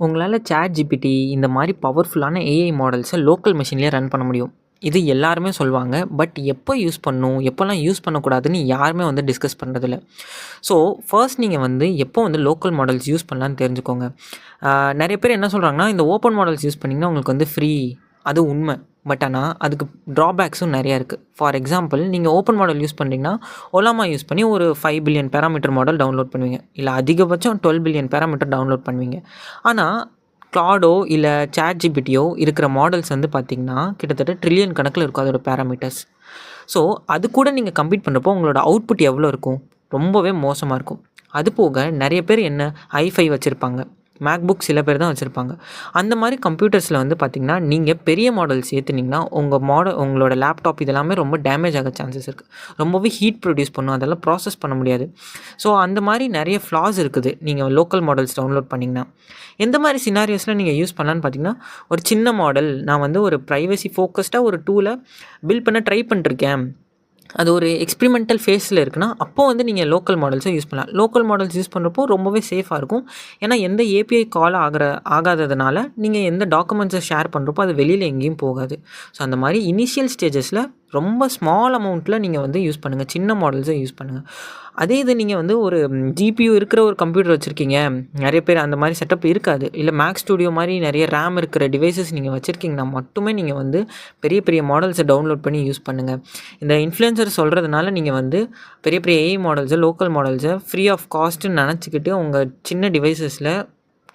உங்களால் ChatGPT இந்த மாதிரி பவர்ஃபுல்லான ஏஐ மாடல்ஸை லோக்கல் மெஷின்லேயே ரன் பண்ண முடியும். இது எல்லாருமே சொல்லுவாங்க. பட் எப்போ யூஸ் பண்ணணும், எப்போல்லாம் யூஸ் பண்ணக்கூடாதுன்னு யாருமே டிஸ்கஸ் பண்ணுறதில்ல. ஸோ ஃபர்ஸ்ட் நீங்கள் எப்போ லோக்கல் மாடல்ஸ் யூஸ் பண்ணலான்னு தெரிஞ்சுக்கோங்க. நிறைய பேர் என்ன சொல்கிறாங்கன்னா, இந்த ஓப்பன் மாடல்ஸ் யூஸ் பண்ணிங்கன்னா உங்களுக்கு ஃப்ரீ. அது உண்மை. பட் ஆனால் அதுக்கு ட்ராபேக்ஸும் நிறையா இருக்குது. ஃபார் எக்ஸாம்பிள், நீங்கள் ஓப்பன் மாடல் யூஸ் பண்ணுறீங்கன்னா ஒலாமா யூஸ் பண்ணி ஒரு 5 பில்லியன் பேராமீட்டர் மாடல் டவுன்லோட் பண்ணுவீங்க. இல்லை அதிகபட்சம் 12 பில்லியன் பேராமீட்டர் டவுன்லோட் பண்ணுவீங்க. ஆனால் கிளாடோ இல்லை ChatGPTயோ இருக்கிற மாடல்ஸ் பார்த்திங்கன்னா கிட்டத்தட்ட ட்ரில்லியன் கணக்கில் இருக்கும் அதோட பேராமீட்டர்ஸ். ஸோ அது கூட நீங்கள் கம்ப்ளீட் பண்ணுறப்போ உங்களோட அவுட்புட் எவ்வளோ இருக்கும்? ரொம்பவே மோசமாக இருக்கும். அது போக நிறைய பேர் i5 வச்சுருப்பாங்க, மேக்புக் சில பேர் தான் வச்சுருப்பாங்க. அந்த மாதிரி கம்ப்யூட்டர்ஸில் பார்த்திங்கன்னா நீங்கள் பெரிய மாடல்ஸ் ஏற்றுனீங்கன்னா உங்களோட லேப்டாப் இதெல்லாமே ரொம்ப டேமேஜ் ஆக சான்சஸ் இருக்குது. ரொம்பவே ஹீட் ப்ரொடியூஸ் பண்ணும், அதெல்லாம் ப்ராசஸ் பண்ண முடியாது. ஸோ அந்த மாதிரி நிறைய ஃப்ளாஸ் இருக்குது நீங்கள் லோக்கல் மாடல்ஸ் டவுன்லோட் பண்ணிங்கன்னா. எந்த மாதிரி சினாரியோஸில் நீங்கள் யூஸ் பண்ணலான்னு பார்த்தீங்கன்னா, ஒரு சின்ன மாடல் நான் ஒரு ப்ரைவசி ஃபோக்கஸ்டாக ஒரு டூலை பில்ட் பண்ண ட்ரை பண்ணிருக்கேன், அது ஒரு எக்ஸ்பிரிமெண்டல் ஃபேஸில் இருக்குன்னா அப்போது நீங்கள் லோக்கல் மாடல்ஸை யூஸ் பண்ணலாம். லோக்கல் மாடல்ஸ் யூஸ் பண்ணுறப்போ ரொம்பவே சேஃபாக இருக்கும். ஏன்னா எந்த ஏபிஐ கால் ஆகாததுனால நீங்கள் எந்த டாக்குமெண்ட்ஸை ஷேர் பண்ணுறப்போ அது வெளியில் எங்கேயும் போகாது. ஸோ அந்த மாதிரி இனிஷியல் ஸ்டேஜஸில் ரொம்ப ஸ்மால் அமௌண்ட்டில் நீங்கள் யூஸ் பண்ணுங்கள், சின்ன மாடல்ஸை யூஸ் பண்ணுங்கள். அதே இது நீங்கள் ஒரு ஜிபியூ இருக்கிற ஒரு கம்ப்யூட்டர் வச்சுருக்கீங்க, நிறைய பேர் அந்த மாதிரி செட்டப் இருக்காது, இல்லை மேக் ஸ்டூடியோ மாதிரி நிறைய ரேம் இருக்கிற டிவைசஸ் நீங்கள் வச்சுருக்கீங்கன்னா மட்டுமே நீங்கள் பெரிய பெரிய மாடல்ஸை டவுன்லோட் பண்ணி யூஸ் பண்ணுங்கள். இந்த இன்ஃப்ளூயன்சர் சொல்கிறதுனால நீங்கள் பெரிய பெரிய ஏஐ மாடல்ஸை லோக்கல் மாடல்ஸை ஃப்ரீ ஆஃப் காஸ்ட்டுன்னு நினச்சிக்கிட்டு உங்கள் சின்ன டிவைசஸில்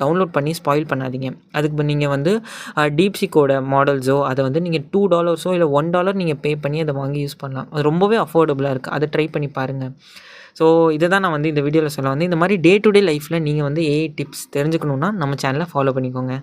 டவுன்லோட் பண்ணி ஸ்பாயில் பண்ணாதீங்க. அதுக்கு நீங்கள் டீப்சிக்கோட மாடல்ஸோ அதை நீங்கள் $2 இல்லை $1 நீங்கள் பே பண்ணி அதை வாங்கி யூஸ் பண்ணலாம். அது ரொம்பவே அஃபோர்டபுளாக இருக்குது. அதை ட்ரை பண்ணி பாருங்கள். ஸோ இதை தான் நான் இந்த வீடியோவில் சொல்ல இந்த மாதிரி டே டு டே லைஃப்பில் நீங்கள் ஏஐ டிப்ஸ் தெரிஞ்சுக்கணுன்னா நம்ம சேனலை ஃபாலோ பண்ணிக்கோங்க.